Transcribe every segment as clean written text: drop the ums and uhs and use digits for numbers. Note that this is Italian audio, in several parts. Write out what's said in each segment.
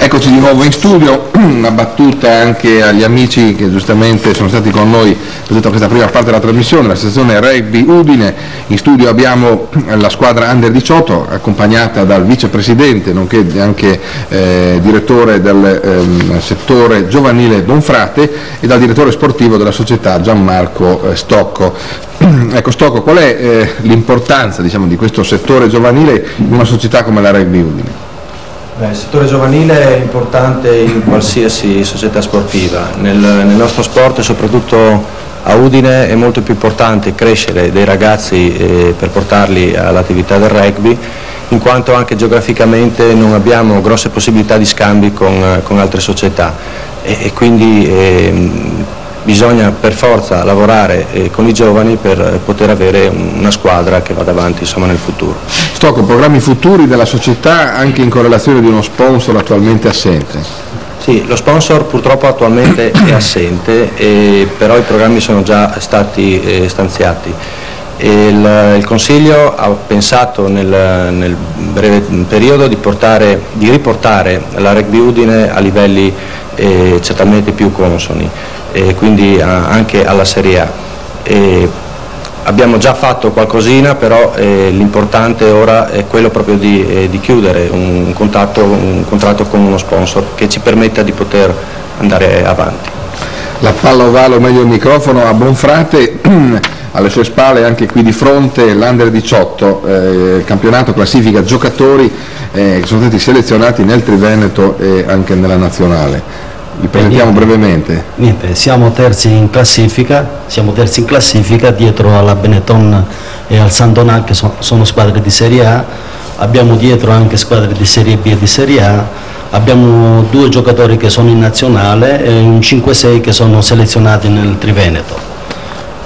Eccoci di nuovo in studio, una battuta anche agli amici che giustamente sono stati con noi per tutta questa prima parte della trasmissione, la sezione Rugby Udine. In studio abbiamo la squadra Under 18 accompagnata dal vicepresidente nonché anche direttore del settore giovanile Bonfrate e dal direttore sportivo della società Gianmarco Stocco. Ecco Stocco, qual è l'importanza di questo settore giovanile in una società come la Rugby Udine? Il settore giovanile è importante in qualsiasi società sportiva. Nel nostro sport, e soprattutto a Udine, è molto più importante crescere dei ragazzi per portarli all'attività del rugby, in quanto anche geograficamente non abbiamo grosse possibilità di scambi con altre società e quindi bisogna per forza lavorare con i giovani per poter avere una squadra che vada avanti nel futuro. Stocco, programmi futuri della società anche in correlazione di uno sponsor attualmente assente? Sì, lo sponsor purtroppo attualmente è assente, però i programmi sono già stati stanziati. Il Consiglio ha pensato nel breve periodo di riportare la Rugby Udine a livelli certamente più consoni, quindi anche alla Serie A. Abbiamo già fatto qualcosina, però l'importante ora è quello proprio di chiudere un contratto con uno sponsor che ci permetta di poter andare avanti. La palla ovale, o meglio il microfono, a Bonfrate, alle sue spalle anche qui di fronte l'Under 18, campionato classifica giocatori che sono stati selezionati nel Triveneto e anche nella nazionale. Vi presentiamo brevemente. Niente, siamo terzi in classifica dietro alla Benetton e al San Donat, che sono squadre di Serie A. Abbiamo dietro anche squadre di Serie B e di Serie A. Abbiamo 2 giocatori che sono in nazionale e un 5-6 che sono selezionati nel Triveneto.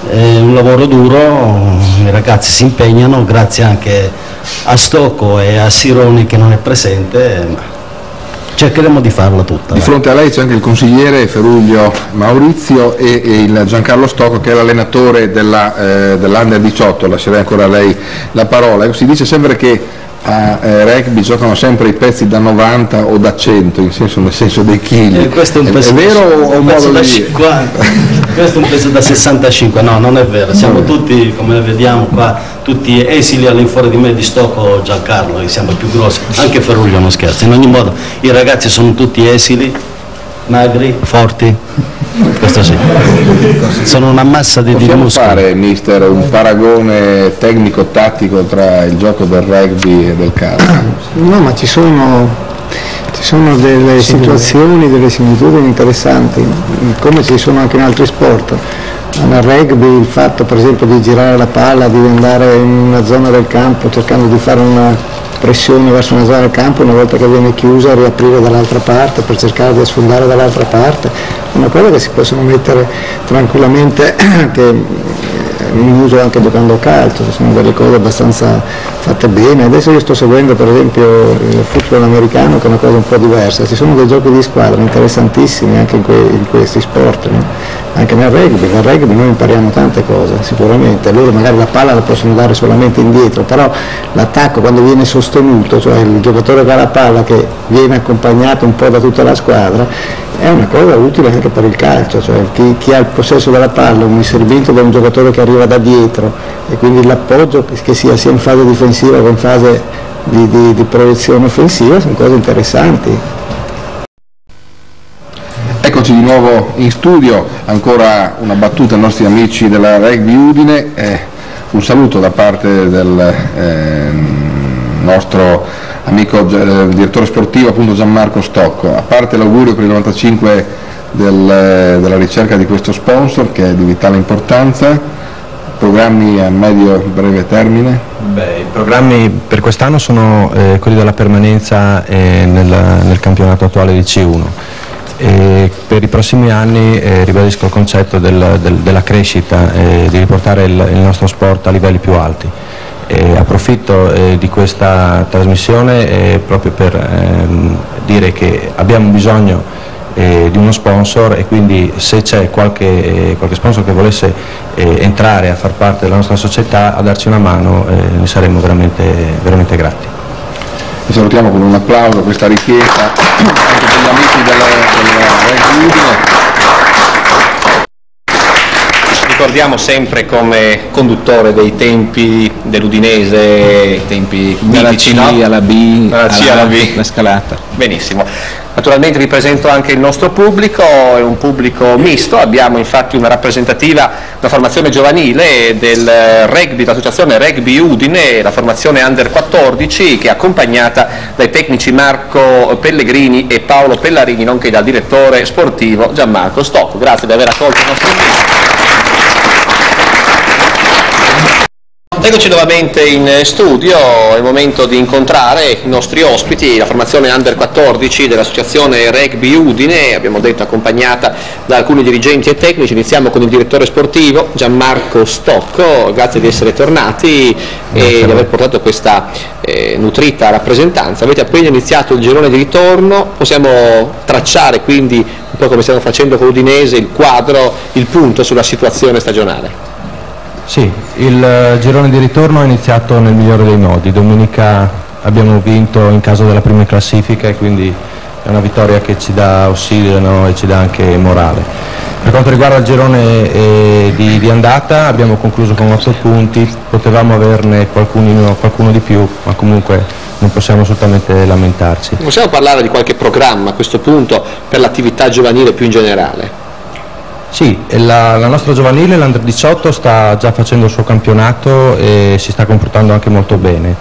È un lavoro duro, i ragazzi si impegnano, grazie anche a Stocco e a Sironi che non è presente. Cercheremo di farla tutta. Di fronte a lei c'è anche il consigliere Feruglio Maurizio e il Giancarlo Stocco, che è l'allenatore dell'Under 18, lascerei ancora a lei la parola. Si dice sempre che a rugby giocano sempre i pezzi da 90 o da 100, nel senso dei chili. Questo è un pezzo, è vero o un modo da di 50, questo è un pezzo da 65, no, non è vero, siamo tutti, come vediamo qua, tutti esili all'infuori di me, di Stocco Giancarlo, che siamo più grossi, anche Feruglio non scherza. In ogni modo i ragazzi sono tutti esili, magri, forti, questo sì, sono una massa di muscoli. Possiamo fare, mister, un paragone tecnico-tattico tra il gioco del rugby e del calcio? No, ma ci sono delle situazioni, delle similitudini interessanti, come ci sono anche in altri sport. Nel rugby il fatto per esempio di girare la palla, di andare in una zona del campo cercando di fare una pressione verso una zona del campo, una volta che viene chiusa riaprire dall'altra parte per cercare di sfondare dall'altra parte, una cosa che si possono mettere tranquillamente anche in uso anche giocando a calcio, sono delle cose abbastanza fatte bene. Adesso io sto seguendo per esempio il football americano, che è una cosa un po' diversa, ci sono dei giochi di squadra interessantissimi anche in questi sport, no? Anche nel rugby noi impariamo tante cose sicuramente, loro magari la palla la possono dare solamente indietro, però l'attacco quando viene sostenuto, cioè il giocatore che ha la palla che viene accompagnato un po' da tutta la squadra, è una cosa utile anche per il calcio, cioè chi ha il possesso della palla, un inserimento da un giocatore che arriva da dietro e quindi l'appoggio che sia in fase difensiva che in fase di proiezione offensiva, sono cose interessanti. Eccoci di nuovo in studio, ancora una battuta ai nostri amici della Rugby Udine, un saluto da parte del nostro amico direttore sportivo appunto Gianmarco Stocco. A parte l'augurio per il 95 della ricerca di questo sponsor che è di vitale importanza, programmi a medio e breve termine? I programmi per quest'anno sono quelli della permanenza nel campionato attuale di C1. Per i prossimi anni ribadisco il concetto della crescita, di riportare il nostro sport a livelli più alti. Approfitto di questa trasmissione proprio per dire che abbiamo bisogno di uno sponsor e quindi se c'è qualche sponsor che volesse entrare a far parte della nostra società a darci una mano ne saremmo veramente grati. Vi salutiamo con un applauso a questa richiesta. gli amici del Rugby Udine. Ricordiamo sempre come conduttore dei tempi dell'Udinese, i tempi mitici, dalla C alla B, dalla C alla B, la scalata. Benissimo. Naturalmente vi presento anche il nostro pubblico, è un pubblico misto, abbiamo infatti una rappresentativa, una formazione giovanile del rugby, l'associazione Rugby Udine, la formazione Under 14 che è accompagnata dai tecnici Marco Pellegrini e Paolo Pellarini, nonché dal direttore sportivo Gianmarco Stocco. Grazie di aver accolto il nostro invito. Eccoci nuovamente in studio, è il momento di incontrare i nostri ospiti, la formazione Under 14 dell'associazione Rugby Udine, abbiamo detto accompagnata da alcuni dirigenti e tecnici. Iniziamo con il direttore sportivo Gianmarco Stocco, grazie di essere tornati e di aver portato questa nutrita rappresentanza. Avete appena iniziato il girone di ritorno, possiamo tracciare quindi un po' come stiamo facendo con l'Udinese il quadro, il punto sulla situazione stagionale? Sì, il girone di ritorno è iniziato nel migliore dei modi. Domenica abbiamo vinto in caso della prima classifica e quindi è una vittoria che ci dà ossigeno e ci dà anche morale. Per quanto riguarda il girone di andata abbiamo concluso con 8 punti, potevamo averne qualcuno di più, ma comunque non possiamo assolutamente lamentarci. Possiamo parlare di qualche programma a questo punto per l'attività giovanile più in generale? Sì, la nostra giovanile, l'Under 18, sta già facendo il suo campionato e si sta comportando anche molto bene.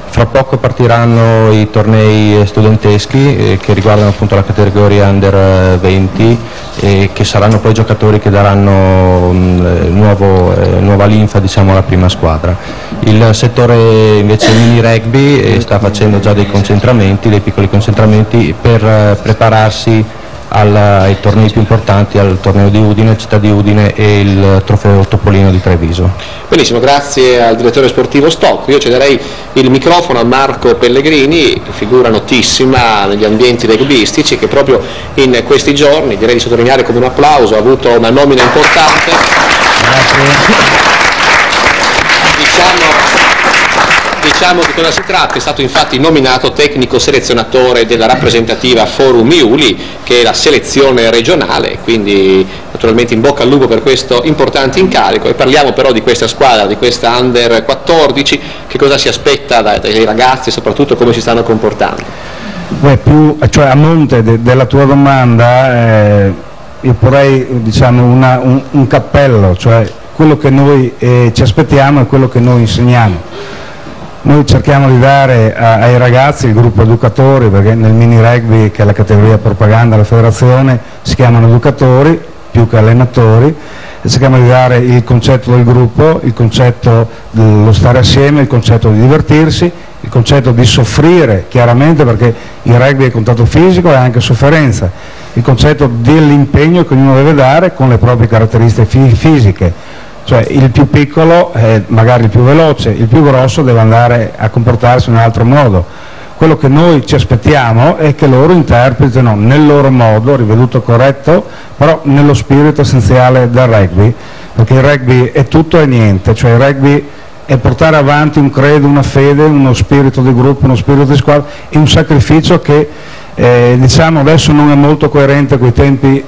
Fra poco partiranno i tornei studenteschi che riguardano appunto la categoria Under 20 e che saranno poi giocatori che daranno nuova linfa, diciamo, alla prima squadra. Il settore invece mini rugby sta facendo già dei piccoli concentramenti per prepararsi ai tornei più importanti, al torneo di Udine, Città di Udine e il trofeo Topolino di Treviso. Benissimo, grazie al direttore sportivo Stocco. Io cederei il microfono a Marco Pellegrini, figura notissima negli ambienti rugbistici, che proprio in questi giorni, direi di sottolineare come un applauso, ha avuto una nomina importante. Grazie. Diciamo di cosa si tratta. È stato infatti nominato tecnico selezionatore della rappresentativa Forum Iuli, che è la selezione regionale, quindi naturalmente in bocca al lupo per questo importante incarico. E parliamo però di questa squadra, di questa Under 14, che cosa si aspetta dai ragazzi e soprattutto come si stanno comportando? Cioè, a monte della tua domanda io porrei, diciamo, un cappello, cioè quello che noi ci aspettiamo e quello che noi insegniamo. Noi cerchiamo di dare ai ragazzi, il gruppo educatori, perché nel mini rugby, che è la categoria propaganda della federazione, si chiamano educatori più che allenatori, e cerchiamo di dare il concetto del gruppo, il concetto dello stare assieme, il concetto di divertirsi, il concetto di soffrire, chiaramente, perché il rugby è contatto fisico e anche sofferenza, il concetto dell'impegno che ognuno deve dare con le proprie caratteristiche fisiche. Cioè il più piccolo è magari il più veloce, il più grosso deve andare a comportarsi in un altro modo. Quello che noi ci aspettiamo è che loro interpretino nel loro modo, riveduto corretto, però nello spirito essenziale del rugby, perché il rugby è tutto e niente, cioè il rugby è portare avanti un credo, una fede, uno spirito di gruppo, uno spirito di squadra e un sacrificio che diciamo adesso non è molto coerente con i tempi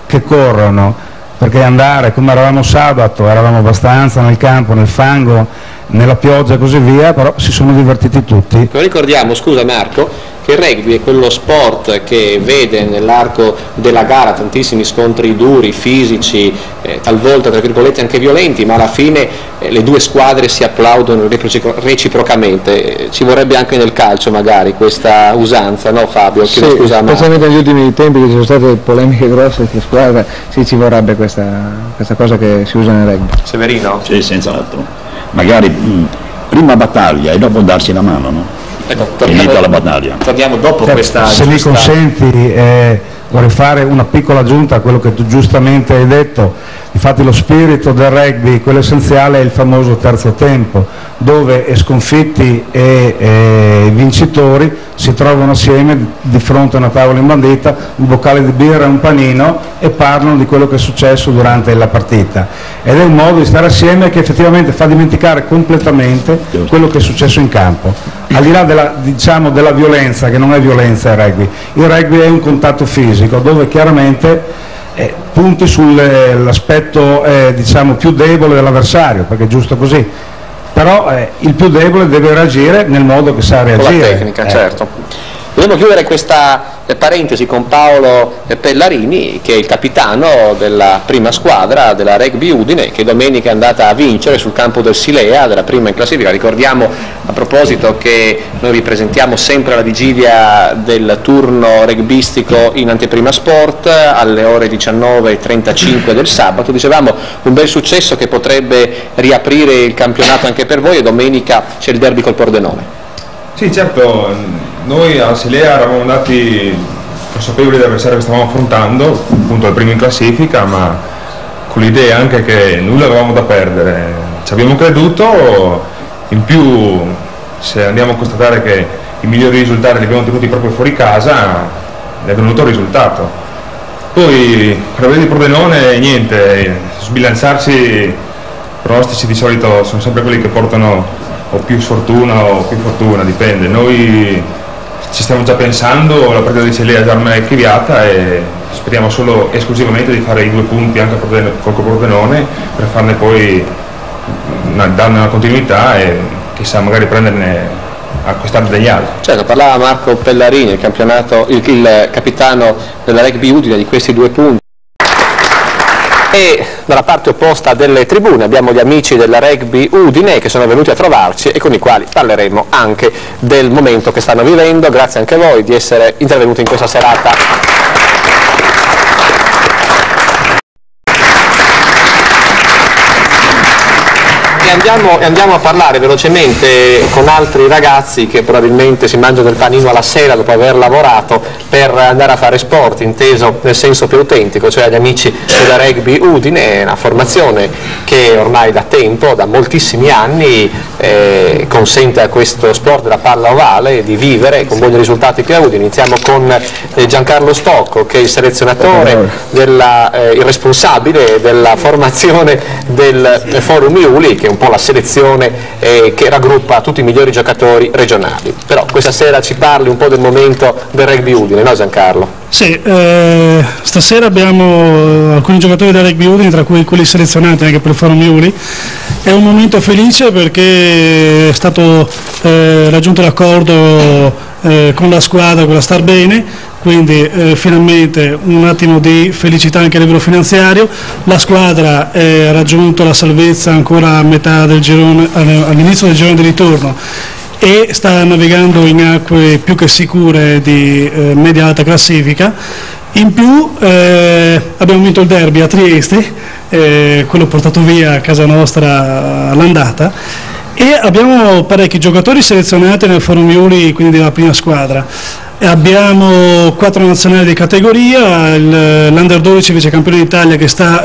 che corrono, perché andare come eravamo sabato, eravamo abbastanza nel campo, nel fango, nella pioggia e così via, però si sono divertiti tutti. Ricordiamo, scusa Marco, che il rugby è quello sport che vede nell'arco della gara tantissimi scontri duri, fisici, talvolta tra virgolette anche violenti, ma alla fine le due squadre si applaudono reciprocamente. Ci vorrebbe anche nel calcio magari questa usanza, no Fabio? Sì, specialmente negli ultimi tempi che ci sono state polemiche grosse tra squadre, sì, ci vorrebbe questa cosa che si usa nel rugby. Severino? Sì, senza altro. Magari prima battaglia e dopo darsi la mano, no? Ecco, torniamo dopo questa. Se mi consenti, vorrei fare una piccola aggiunta a quello che tu giustamente hai detto, Infatti lo spirito del rugby, quello essenziale, è il famoso terzo tempo, dove sconfitti e vincitori si trovano assieme di fronte a una tavola imbandita, un boccale di birra e un panino, e parlano di quello che è successo durante la partita. Ed è un modo di stare assieme che effettivamente fa dimenticare completamente quello che è successo in campo. Al di là della violenza, che non è violenza il rugby è un contatto fisico, dove chiaramente punti sull'aspetto più debole dell'avversario, perché è giusto così, però il più debole deve reagire nel modo che sa reagire. Con la tecnica, certo. Dobbiamo chiudere questa parentesi con Paolo Pellarini, che è il capitano della prima squadra della Rugby Udine, che domenica è andata a vincere sul campo del Silea, della prima in classifica. Ricordiamo a proposito che noi vi presentiamo sempre alla vigilia del turno rugbistico in Anteprima Sport alle ore 19:35 del sabato. Dicevamo un bel successo che potrebbe riaprire il campionato anche per voi, e domenica c'è il derby col Pordenone. Sì, certo. Noi a Silea eravamo andati consapevoli dell'avversario che stavamo affrontando, appunto al primo in classifica, ma con l'idea anche che nulla avevamo da perdere. Ci abbiamo creduto, in più se andiamo a constatare che i migliori risultati li abbiamo ottenuti proprio fuori casa, è venuto il risultato. Poi per avere di Pordenone niente, sbilanciarsi, i pronostici di solito sono sempre quelli che portano o più sfortuna o più fortuna, dipende. Noi ci stiamo già pensando, la partita di Silea è già ormai archiviata e speriamo solo esclusivamente di fare i 2 punti anche col Pordenone, per farne poi darne una continuità e chissà magari prenderne, acquistarne degli altri. Certo, parlava Marco Pellarini, il capitano della Rugby Udine, di questi 2 punti. E dalla parte opposta delle tribune abbiamo gli amici della Rugby Udine che sono venuti a trovarci e con i quali parleremo anche del momento che stanno vivendo. Grazie anche a voi di essere intervenuti in questa serata. E andiamo a parlare velocemente con altri ragazzi che probabilmente si mangiano del panino alla sera dopo aver lavorato per andare a fare sport, inteso nel senso più autentico, cioè gli amici della Rugby Udine, una formazione che ormai da tempo, da moltissimi anni, consente a questo sport della palla ovale di vivere con buoni risultati qui a Udine. Iniziamo con Giancarlo Stocco, che è il selezionatore, il responsabile della formazione del Forum Iuli, che è un po' la selezione che raggruppa tutti i migliori giocatori regionali. Però questa sera ci parli un po' del momento del Rugby Udine, no Giancarlo? Sì, stasera abbiamo alcuni giocatori del Rugby Udine, tra cui quelli selezionati anche per il Forum Iuli. È un momento felice perché è stato raggiunto l'accordo con la squadra, con la Star Bene, quindi finalmente un attimo di felicità anche a livello finanziario. La squadra ha raggiunto la salvezza ancora a metà del girone, all'inizio del girone di ritorno, e sta navigando in acque più che sicure di media-alta classifica. In più abbiamo vinto il derby a Trieste, quello portato via a casa nostra all'andata, e abbiamo parecchi giocatori selezionati nel Forum Iuli, quindi della prima squadra. Abbiamo 4 nazionali di categoria, l'Under 12 vice campione d'Italia che sta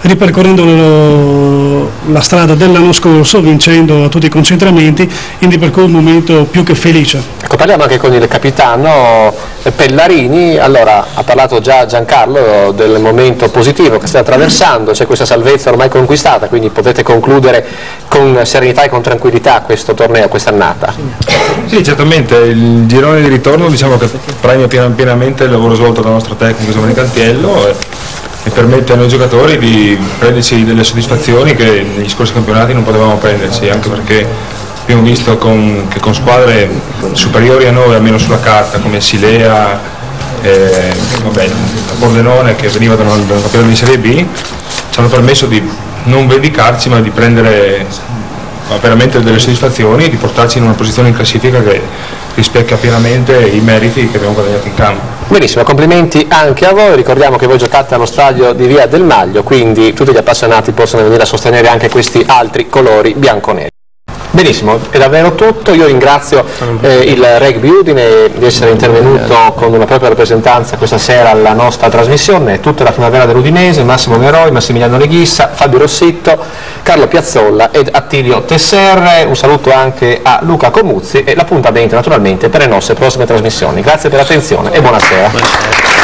ripercorrendo la strada dell'anno scorso, vincendo a tutti i concentramenti, quindi per cui un momento più che felice. Ecco, parliamo anche con il capitano Pellarini. Allora, ha parlato già Giancarlo del momento positivo che state attraversando, c'è questa salvezza ormai conquistata, quindi potete concludere con serenità e con tranquillità questo torneo, quest'annata. Sì, certamente, il girone di ritorno diciamo che premia pienamente il lavoro svolto dal nostro tecnico Giovanni Cantiello e permette a noi giocatori di prenderci delle soddisfazioni che negli scorsi campionati non potevamo prenderci, anche perché abbiamo visto che con squadre superiori a noi, almeno sulla carta, come Silea, la Pordenone, che veniva da un campionato di Serie B, ci hanno permesso di non vendicarci ma di prendere veramente delle soddisfazioni e di portarci in una posizione in classifica che rispecchia pienamente i meriti che abbiamo guadagnato in campo. Benissimo, complimenti anche a voi. Ricordiamo che voi giocate allo stadio di Via del Maglio, quindi tutti gli appassionati possono venire a sostenere anche questi altri colori bianconeri. Benissimo, è davvero tutto. Io ringrazio il Rugby Udine di essere intervenuto con una propria rappresentanza questa sera alla nostra trasmissione, tutta la primavera dell'Udinese, Massimo Neroi, Massimiliano Leghissa, Fabio Rossitto, Carlo Piazzolla ed Attilio Tesser. Un saluto anche a Luca Comuzzi e l'appuntamento naturalmente per le nostre prossime trasmissioni. Grazie per l'attenzione e buonasera.